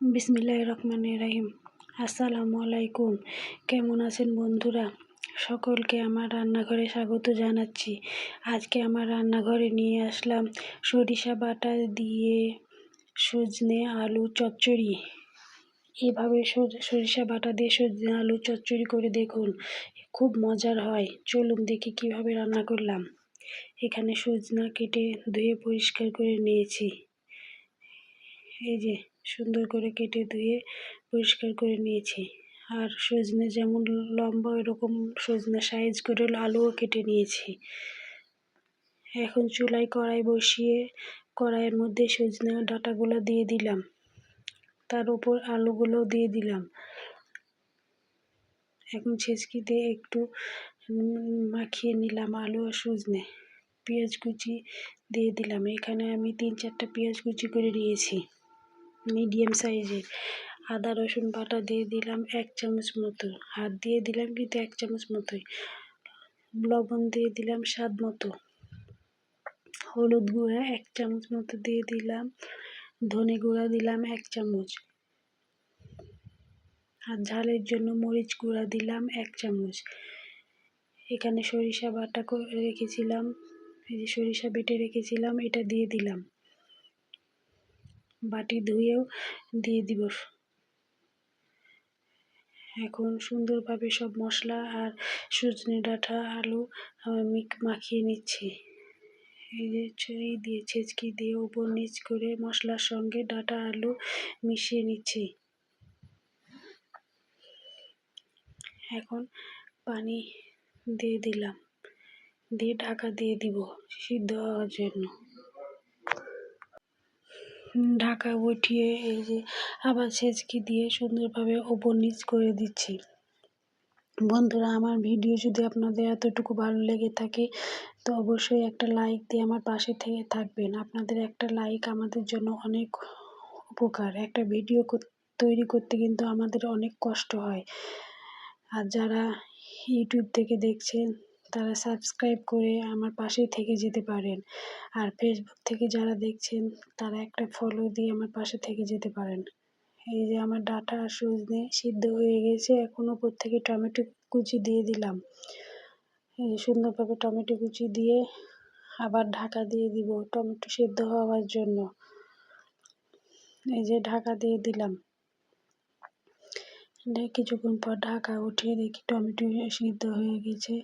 বিসমিল্লাহির রহমানির রহিম। আসসালামু আলাইকুম। কেমন আছেন বন্ধুরা? সকলকে আমার রান্নাঘরে স্বাগত জানাচ্ছি। আজকে আমার রান্নাঘরে নিয়ে আসলাম সরিষা বাটা দিয়ে সজনে আলু চচ্চড়ি। এভাবে সরিষা বাটা দিয়ে সজনে আলু চচ্চড়ি করে দেখুন, খুব মজার হয়। চলুন দেখি কিভাবে রান্না করলাম। এখানে সজনা কেটে ধুয়ে পরিষ্কার করে নিয়েছি। এই যে সুন্দর করে কেটে ধুয়ে পরিষ্কার করে নিয়েছি। আর সজনে যেমন লম্বা এরকম সজনে সাইজ করে আলুও কেটে নিয়েছি। এখন চুলায় কড়াই বসিয়ে কড়াইয়ের মধ্যে সজনে ডাঁটাগুলো দিয়ে দিলাম, তার উপর আলুগুলো দিয়ে দিলাম। এখন ছেঁচকি দিয়ে একটু মাখিয়ে নিলাম আলু আর সজনে। পেঁয়াজ কুচি দিয়ে দিলাম। এখানে আমি 3-4টা পেঁয়াজ কুচি করে নিয়েছি মিডিয়াম সাইজের। আদা রসুন বাটা দিয়ে দিলাম 1 চামচ মতো, আর দিয়ে দিলাম কিন্তু 1 চামচ মতোই। লবণ দিয়ে দিলাম স্বাদ মতো, হলুদ গুঁড়া 1 চামচ মতো দিয়ে দিলাম, ধনে গুঁড়া দিলাম 1 চামচ, আর ঝালের জন্য মরিচ গুঁড়া দিলাম 1 চামচ। এখানে সরিষা বাটা রেখেছিলাম, এই যে সরিষা বেটে রেখেছিলাম, এটা দিয়ে দিলাম। বাটি ধুয়েও দিয়ে দিব। এখন সুন্দরভাবে সব মশলা আর সজনে ডাঁটা আলু মাখিয়ে নিচ্ছি। এই যে ছেঁচকি দিয়ে উপর নিচ করে মশলার সঙ্গে ডাঁটা আলু মিশিয়ে নিচ্ছি। এখন পানি দিয়ে দিলাম, দিয়ে ঢাকা দিয়ে দিব সিদ্ধ হওয়ার জন্য। ঢাকা উঠিয়ে এই যে আবার ছেঁচকি দিয়ে সুন্দরভাবে উপর নিচ করে দিচ্ছি। বন্ধুরা, আমার ভিডিও যদি আপনাদের এতটুকু ভালো লেগে থাকে তো অবশ্যই একটা লাইক দিয়ে আমার পাশে থেকে থাকবেন। আপনাদের একটা লাইক আমাদের জন্য অনেক উপকার। একটা ভিডিও তৈরি করতে কিন্তু আমাদের অনেক কষ্ট হয়। আর যারা ইউটিউব থেকে দেখছেন তারা সাবস্ক্রাইব করে আমার পাশেই থেকে যেতে পারেন। আর ফেসবুক থেকে যারা দেখছেন তারা একটা ফলো দিয়ে আমার পাশে থেকে যেতে পারেন। এই যে আমার ডাঁটা আর সজনে সিদ্ধ হয়ে গেছে। এখন উপর থেকে টমেটো কুচি দিয়ে দিলাম। এই যে সুন্দরভাবে টমেটো কুচি দিয়ে আবার ঢাকা দিয়ে দিব টমেটো সিদ্ধ হওয়ার জন্য। এই যে ঢাকা দিয়ে দিলাম। কিছুক্ষণ পর ঢাকা উঠিয়ে দেখি টমেটো সিদ্ধ হয়ে গেছে।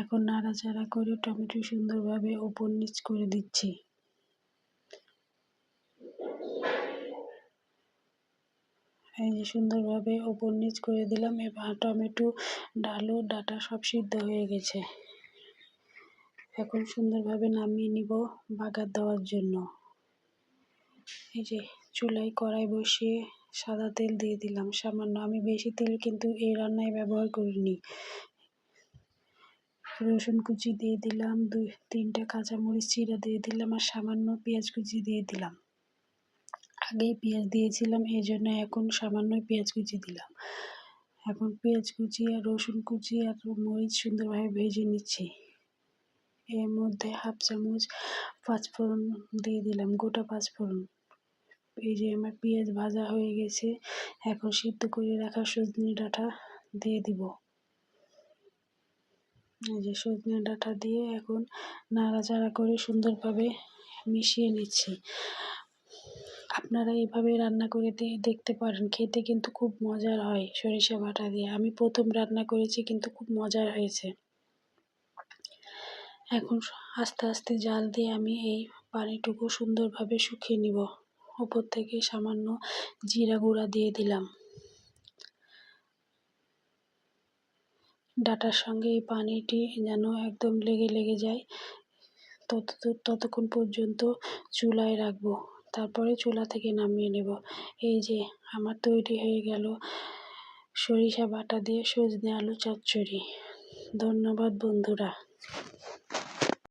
এখন নাড়াচাড়া করে টমেটো সুন্দরভাবে উপর নিচ করে দিচ্ছি। এই যে সুন্দরভাবে উপর নিচ করে দিলাম। এবার টমেটো আলু ডাঁটা সব সিদ্ধ হয়ে গেছে। এখন সুন্দরভাবে নামিয়ে নিব বাগার দেওয়ার জন্য। এই যে চুলায় কড়াই বসিয়ে সাদা তেল দিয়ে দিলাম সামান্য। আমি বেশি তেল কিন্তু এই রান্নায় ব্যবহার করিনি। রসুন কুচি দিয়ে দিলাম, 2-3টা কাঁচামরিচ চিরা দিয়ে দিলাম, আর সামান্য পেঁয়াজ কুচি দিয়ে দিলাম। আগেই পেঁয়াজ দিয়েছিলাম, এই জন্য এখন সামান্যই পেঁয়াজ কুচি দিলাম। এখন পেঁয়াজ কুচি আর রসুন কুচি আর মরিচ সুন্দরভাবে ভেজে নিচ্ছি। এর মধ্যে 1/2 চামচ পাঁচফোড়ন দিয়ে দিলাম, গোটা পাঁচফোড়ন। এই যে আমার পেঁয়াজ ভাজা হয়ে গেছে। এখন সিদ্ধ করে রাখা সজনে ডাঁটা দিয়ে দিব। এই যে সজনে ডাঁটা দিয়ে এখন নাড়াচাড়া করে সুন্দরভাবে মিশিয়ে নিচ্ছি। আপনারা এভাবে রান্না করে দেখতে পারেন, খেতে কিন্তু খুব মজার হয় সরিষা বাটা দিয়ে। আমি প্রথম রান্না করেছি কিন্তু খুব মজার হয়েছে। এখন আস্তে আস্তে জাল দিয়ে আমি এই পানিটুকু সুন্দরভাবে শুকিয়ে নিব। উপর থেকে সামান্য জিরা গুঁড়া দিয়ে দিলাম। ডাঁটার সঙ্গে এই পানিটি যেন একদম লেগে যায় ততক্ষণ পর্যন্ত চুলায় রাখবো। তারপরে চুলা থেকে নামিয়ে নেব। এই যে আমার তৈরি হয়ে গেল সরিষা বাটা দিয়ে সজনে আলু চচ্চড়ি। ধন্যবাদ বন্ধুরা।